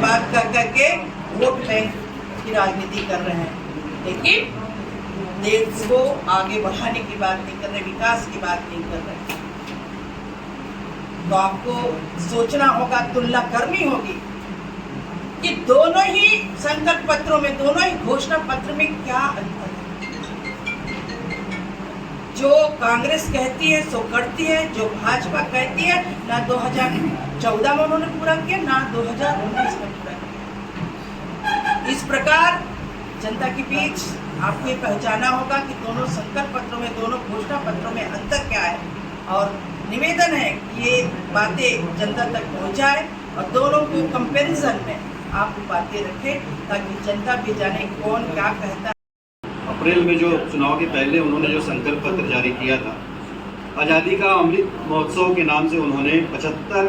बात कर करके वोट बैंक की राजनीति कर रहे हैं, लेकिन देश को आगे बढ़ाने की बात नहीं कर रहे, विकास की बात नहीं कर रहे। तो आपको सोचना होगा, तुलना करनी होगी कि दोनों ही संकल्प पत्रों में, दोनों ही घोषणा पत्र में क्या अंतर है। जो कांग्रेस कहती है सो करती है, जो भाजपा कहती है ना 2014 में उन्होंने पूरा किया, ना 2019 में पूरा किया। इस प्रकार जनता के बीच आपको पहचाना होगा कि दोनों संकल्प पत्रों में, दोनों घोषणा पत्रों में अंतर क्या है। और निवेदन है कि ये बातें जनता तक पहुंचाए और दोनों को कंपैरिजन में आप बातें रखें, ताकि जनता भी जाने कौन क्या कहता है। अप्रैल में जो चुनाव के पहले उन्होंने जो संकल्प पत्र जारी किया था, आज़ादी का अमृत महोत्सव के नाम से उन्होंने 75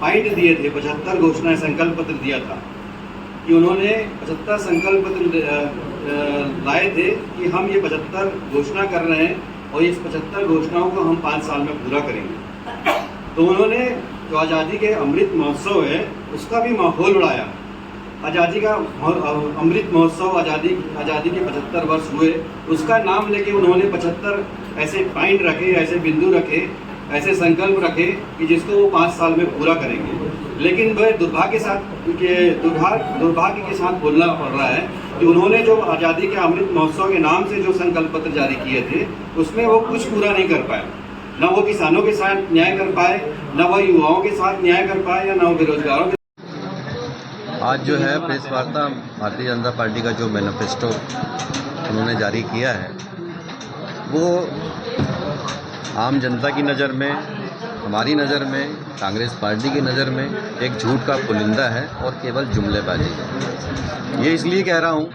पॉइंट दिए थे, 75 घोषणाएं संकल्प पत्र दिया था कि उन्होंने 75 संकल्प पत्र लाए थे कि हम ये 75 घोषणा कर रहे हैं और इस 75 घोषणाओं को हम 5 साल में पूरा करेंगे। तो उन्होंने जो आज़ादी के अमृत महोत्सव है उसका भी माहौल बढ़ाया। आज़ादी का अमृत महोत्सव, आज़ादी के 75 वर्ष हुए, उसका नाम लेके उन्होंने 75 ऐसे पॉइंट रखे, ऐसे बिंदु रखे, ऐसे संकल्प रखे कि जिसको वो 5 साल में पूरा करेंगे। लेकिन वह दुर्भाग्य के साथ बोलना पड़ रहा है कि उन्होंने जो आज़ादी के अमृत महोत्सव के नाम से जो संकल्प पत्र जारी किए थे उसमें वो कुछ पूरा नहीं कर पाए। न वो किसानों के साथ न्याय कर पाए, न वो युवाओं के साथ न्याय कर पाए, या न वो बेरोजगारों के। आज जो है प्रेस वार्ता, भारतीय जनता पार्टी का जो मैनिफेस्टो उन्होंने जारी किया है वो आम जनता की नज़र में, हमारी नज़र में, कांग्रेस पार्टी की नज़र में एक झूठ का पुलिंदा है और केवल जुमलेबाजी है। ये इसलिए कह रहा हूँ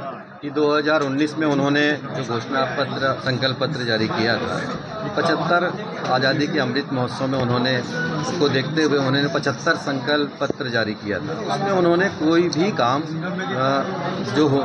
कि 2019 में उन्होंने जो घोषणा पत्र, संकल्प पत्र जारी किया था, 75 आज़ादी के अमृत महोत्सव में उन्होंने उसको देखते हुए उन्होंने 75 संकल्प पत्र जारी किया था। उसमें उन्होंने कोई भी काम जो हो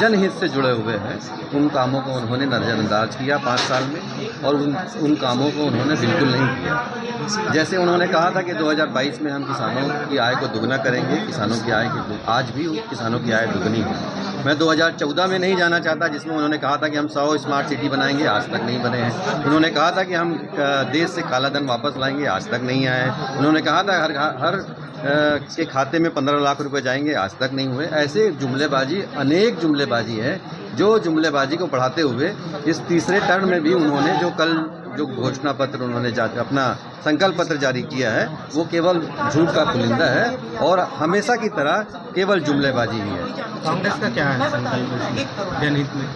जनहित से जुड़े हुए हैं उन कामों को उन्होंने नज़रअंदाज किया 5 साल में, और उन कामों को उन्होंने बिल्कुल नहीं किया। जैसे उन्होंने कहा था कि 2022 में हम किसानों की आय को दुगना करेंगे, किसानों की आय की आज भी किसानों की आय दुगनी है। मैं 2014 में नहीं जाना चाहता जिसमें उन्होंने कहा था कि हम 100 स्मार्ट सिटी बनाएंगे, आज तक नहीं बने हैं। उन्होंने कहा था कि हम देश से काला धन वापस लाएंगे, आज तक नहीं आए हैं। उन्होंने कहा था हर के खाते में 15 लाख रुपए जाएंगे, आज तक नहीं हुए। ऐसे जुमलेबाजी, अनेक जुमलेबाजी है, जो जुमलेबाजी को बढ़ाते हुए इस तीसरे टर्म में भी उन्होंने जो घोषणा पत्र उन्होंने अपना संकल्प पत्र जारी किया है वो केवल झूठ का पुलिंदा है और हमेशा की तरह केवल जुमलेबाजी ही है। कांग्रेस का क्या है संकल्प जनहित में?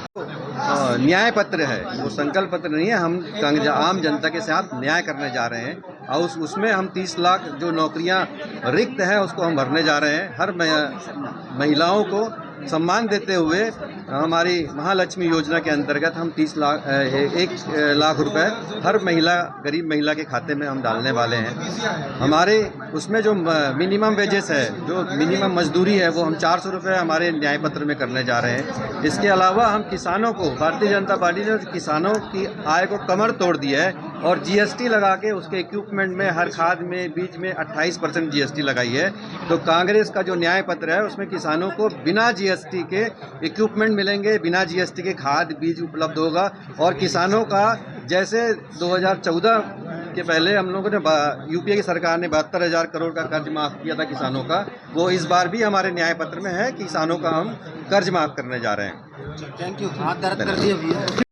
न्याय पत्र है वो, संकल्प पत्र नहीं है। हम आम जनता के साथ न्याय करने जा रहे हैं और उसमें हम 30 लाख जो नौकरियां रिक्त हैं उसको हम भरने जा रहे हैं। हर महिलाओं को सम्मान देते हुए हमारी महालक्ष्मी योजना के अंतर्गत हम 1 लाख रुपए हर महिला, गरीब महिला के खाते में हम डालने वाले हैं। हमारे उसमें जो मिनिमम वेजेस है, जो मिनिमम मजदूरी है, वो हम 400 रुपये हमारे न्याय पत्र में करने जा रहे हैं। इसके अलावा हम किसानों को, भारतीय जनता पार्टी ने किसानों की आय को कमर तोड़ दिया है और जीएसटी लगा के उसके इक्विपमेंट में, हर खाद में, बीज में 28% जीएसटी लगाई है। तो कांग्रेस का जो न्याय पत्र है उसमें किसानों को बिना जीएसटी के इक्विपमेंट मिलेंगे, बिना जीएसटी के खाद बीज उपलब्ध होगा। और किसानों का जैसे 2014 के पहले हम लोगों ने यूपीए की सरकार ने 72,000 करोड़ का कर्ज माफ़ किया था किसानों का, वो इस बार भी हमारे न्याय पत्र में है। किसानों का हम कर्ज माफ़ करने जा रहे हैं। Thank you. हाथ दर्द कर दिए।